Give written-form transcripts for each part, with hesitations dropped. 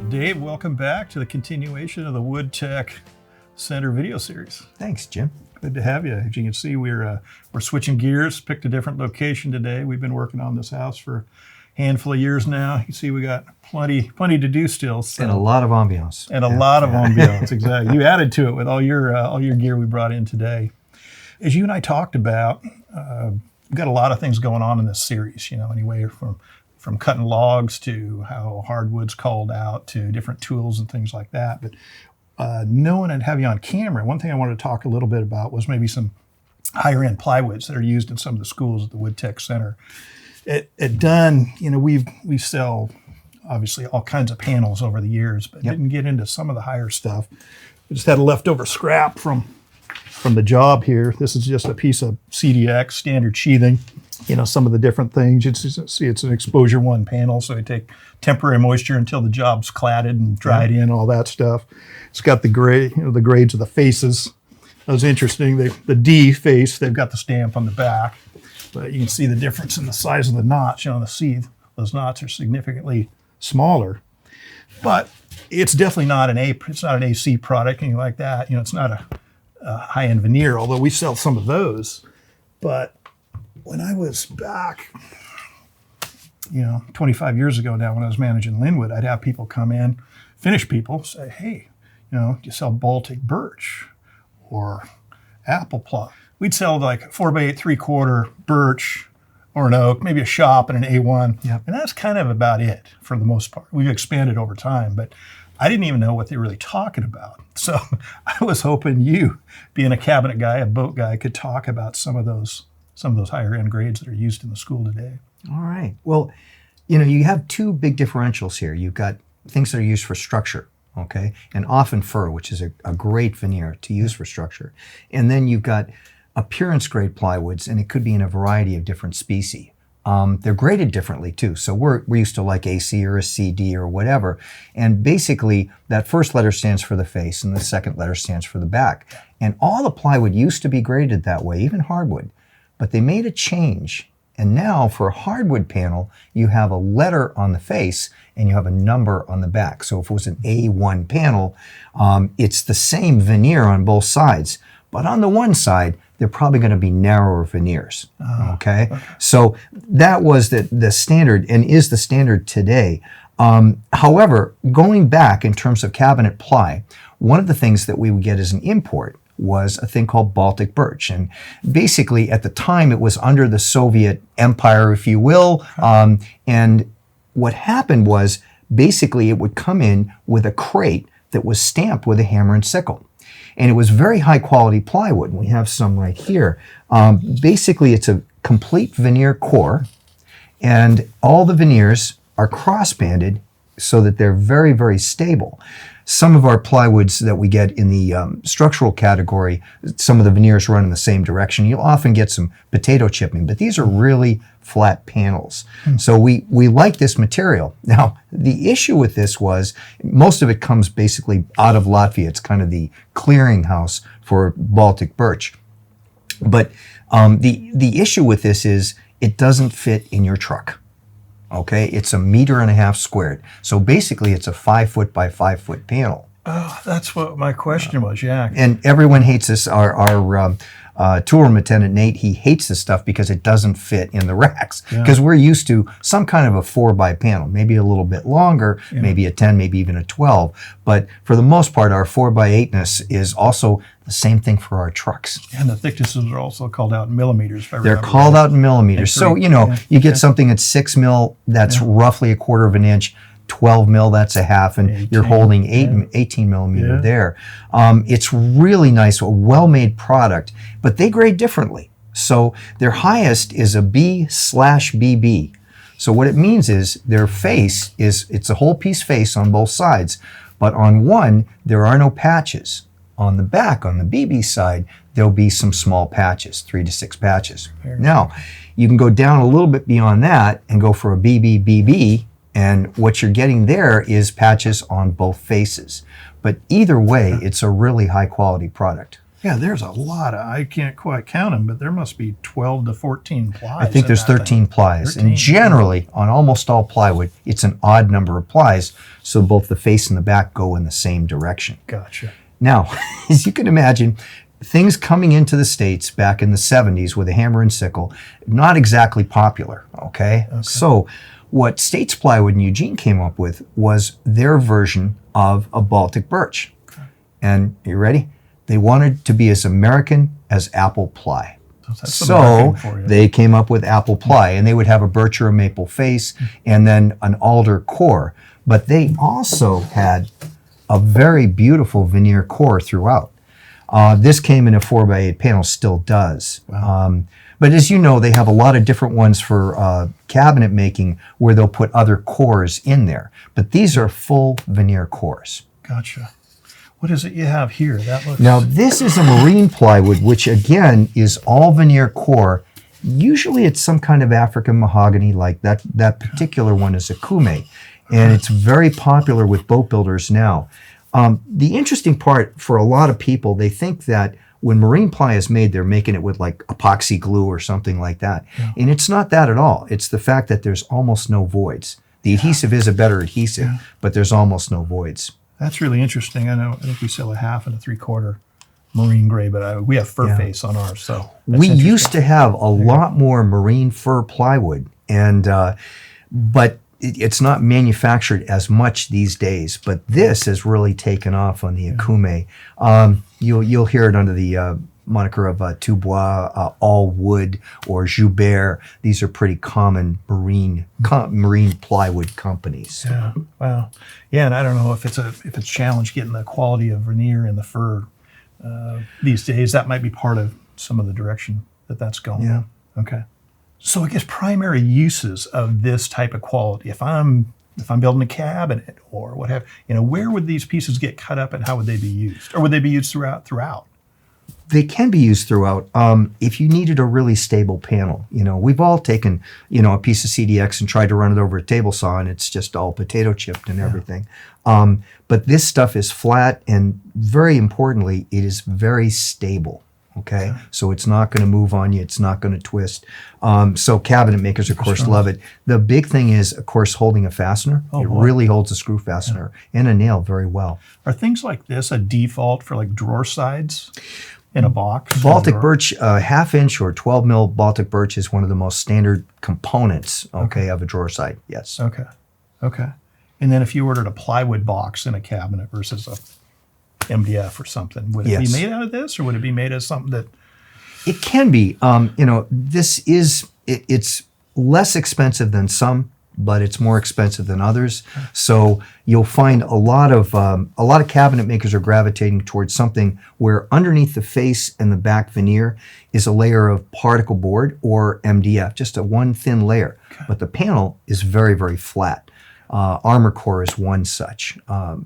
Dave, welcome back to the continuation of the Wood Tech Center video series. Thanks, Jim. Good to have you. As you can see, we're switching gears, picked a different location today. We've been working on this house for a handful of years now. You can see we got plenty to do still. So. And a lot of ambiance. And a lot of ambiance, exactly. You added to it with all your gear we brought in today. As you and I talked about, we've got a lot of things going on in this series, anyway, from cutting logs to how hardwood's called out to different tools and things like that. But knowing and having you on camera, one thing I wanted to talk a little bit about was maybe some higher end plywoods that are used in some of the schools at the Wood Tech Center. At Dunn, we sell obviously all kinds of panels over the years, but didn't get into some of the higher stuff. We just had a leftover scrap from the job here. This is just a piece of CDX, standard sheathing. Some of the different things. It's an exposure one panel, so we take temporary moisture until the job's cladded and dried in, all that stuff. It's got the the grades of the faces. That was interesting. The D face, they've got the stamp on the back, but you can see the difference in the size of the notch on the C. Those knots are significantly smaller, but it's definitely not it's not an AC product, anything like that. It's not a high-end veneer, although we sell some of those. But when I was back, 25 years ago now, when I was managing Linwood, I'd have people come in, Finnish people, say, hey, do you sell Baltic Birch or ApplePly? We'd sell like 4x8 3/4 birch or an oak, maybe a shop and an A1. Yep. And that's kind of about it for the most part. We've expanded over time, but I didn't even know what they were really talking about. So I was hoping you, being a cabinet guy, a boat guy, could talk about some of those higher end grades that are used in the school today. All right. Well, you have two big differentials here. You've got things that are used for structure, okay? And often fir, which is a great veneer to use for structure. And then you've got appearance grade plywoods, and it could be in a variety of different species. They're graded differently too. So we're used to like AC or a CD or whatever. And basically that first letter stands for the face and the second letter stands for the back. And all the plywood used to be graded that way, even hardwood. But they made a change. And now for a hardwood panel, you have a letter on the face and you have a number on the back. So if it was an A1 panel, it's the same veneer on both sides. But on the one side, they're probably going to be narrower veneers, okay? So that was the standard and is the standard today. However, going back in terms of cabinet ply, one of the things that we would get as an import was a thing called Baltic Birch. And basically, at the time, it was under the Soviet Empire, if you will. And what happened was, basically, it would come in with a crate that was stamped with a hammer and sickle. And it was very high quality plywood. We have some right here. Basically, it's a complete veneer core, and all the veneers are cross-banded so that they're very, very stable. Some of our plywoods that we get in the structural category, some of the veneers run in the same direction. You'll often get some potato chipping, but these are really flat panels. So we like this material. Now, the issue with this was most of it comes basically out of Latvia. It's kind of the clearinghouse for Baltic Birch. But the issue with this is it doesn't fit in your truck. Okay, it's 1.5 meters squared. So basically it's a 5 foot by 5 foot panel. Oh, that's what my question was, yeah. And everyone hates this. Our toolroom attendant, Nate, he hates this stuff because it doesn't fit in the racks. Because we're used to some kind of a 4 by panel, maybe a little bit longer, maybe a 10, maybe even a 12. But for the most part, our 4 by 8ness is also the same thing for our trucks. And the thicknesses are also called out in millimeters. If I They're remember called right. out in millimeters. So, you get something at 6 mil, that's roughly 1/4 of an inch. 12 mil, that's a half, and 18, you're holding 18 millimeter there. It's really nice, a well-made product, but they grade differently. So their highest is a B/BB. So what it means is their face it's a whole piece face on both sides, but on one, there are no patches. On the back, on the BB side, there'll be some small patches, 3 to 6 patches. Now, you can go down a little bit beyond that and go for a BB/BB, and what you're getting there is patches on both faces. But either way, it's a really high quality product. Yeah, there's a lot of, I can't quite count them, but there must be 12 to 14 plies. I think there's 13 plies. 13. And generally, on almost all plywood, it's an odd number of plies, so both the face and the back go in the same direction. Gotcha. Now, as you can imagine, things coming into the States back in the 70s with a hammer and sickle, not exactly popular, okay? So what States Plywood in Eugene came up with was their version of a Baltic Birch. Okay. And you ready? They wanted to be as American as ApplePly. So they came up with ApplePly, and they would have a birch or a maple face and then an alder core. But they also had a very beautiful veneer core throughout. This came in a 4x8 panel, still does. Wow. But as you know, they have a lot of different ones for cabinet making where they'll put other cores in there. But these are full veneer cores. Gotcha. What is it you have here? That looks... Now, this is a marine plywood, which again is all veneer core. Usually it's some kind of African mahogany, like that particular one is a kume. And it's very popular with boat builders now. The interesting part for a lot of people, they think that when marine ply is made, they're making it with like epoxy glue or something like that. Yeah. And it's not that at all. It's the fact that there's almost no voids. The adhesive is a better adhesive, but there's almost no voids. That's really interesting. I think we sell a 1/2 and a 3/4 marine gray, but we have fur face on ours. So we used to have a lot more marine fur plywood, and but it's not manufactured as much these days. But this has really taken off on the Akume. You'll hear it under the moniker of Tubois, All Wood, or Joubert. These are pretty common marine plywood companies. Yeah. Wow. Yeah, and I don't know if it's challenged getting the quality of veneer in the fur these days. That might be part of some of the direction that's going. Yeah. Okay. So I guess primary uses of this type of quality, if I'm building a cabinet or what have, where would these pieces get cut up and how would they be used? Or would they be used throughout? They can be used throughout. If you needed a really stable panel, we've all taken, a piece of CDX and tried to run it over a table saw and it's just all potato chipped and everything. But this stuff is flat and very importantly, it is very stable. Okay, so it's not going to move on you. It's not going to twist. So cabinet makers, of course, love it. The big thing is, of course, holding a fastener. It really holds a screw fastener and a nail very well. Are things like this a default for like drawer sides in a box? Baltic Birch, 1/2 inch or 12 mil Baltic Birch is one of the most standard components, of a drawer side, yes. Okay. And then if you ordered a plywood box in a cabinet versus a MDF or something, would it be made out of this, or would it be made as something that... It can be. This is, it's less expensive than some, but it's more expensive than others. So you'll find a lot of cabinet makers are gravitating towards something where underneath the face and the back veneer is a layer of particle board or MDF, just one thin layer. But the panel is very, very flat. Armor Core is one such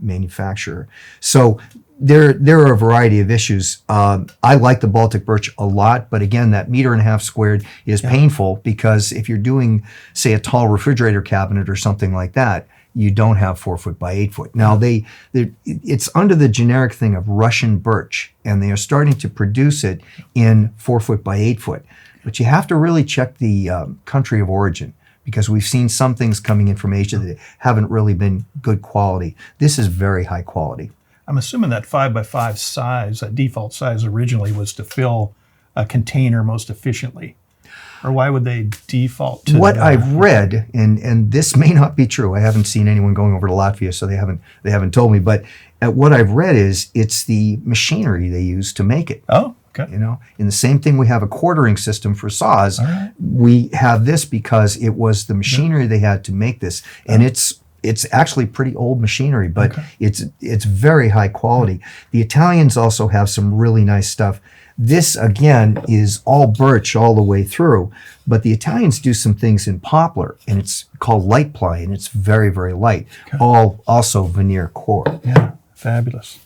manufacturer. So there are a variety of issues. I like the Baltic Birch a lot, but again, that 1.5 meters squared is painful because if you're doing, say, a tall refrigerator cabinet or something like that, you don't have 4 foot by 8 foot. Now it's under the generic thing of Russian birch, and they are starting to produce it in 4 foot by 8 foot. But you have to really check the country of origin, because we've seen some things coming in from Asia that haven't really been good quality. This is very high quality. I'm assuming that 5x5 size, that default size originally was to fill a container most efficiently. Or why would they default to what I've read, and this may not be true. I haven't seen anyone going over to Latvia, so they haven't told me. But what I've read is it's the machinery they use to make it. Oh, okay. In the same thing we have a quartering system for saws. Right. We have this because it was the machinery they had to make this, and it's actually pretty old machinery, but it's very high quality. The Italians also have some really nice stuff. This, again, is all birch all the way through, but the Italians do some things in poplar, and it's called light ply, and it's very, very light. All also veneer core. Yeah, fabulous.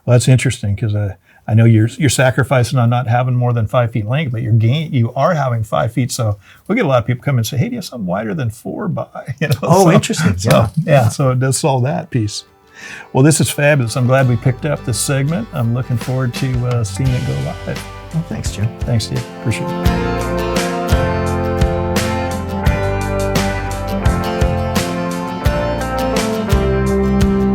Well, that's interesting because I know you're sacrificing on not having more than 5 feet length, but you are having 5 feet. So we'll get a lot of people come and say, "Hey, do you have something wider than 4 by?" Interesting. So it does solve that piece. Well, this is fabulous. I'm glad we picked up this segment. I'm looking forward to seeing it go live. Well, thanks, Jim. Thanks, Steve. Appreciate it.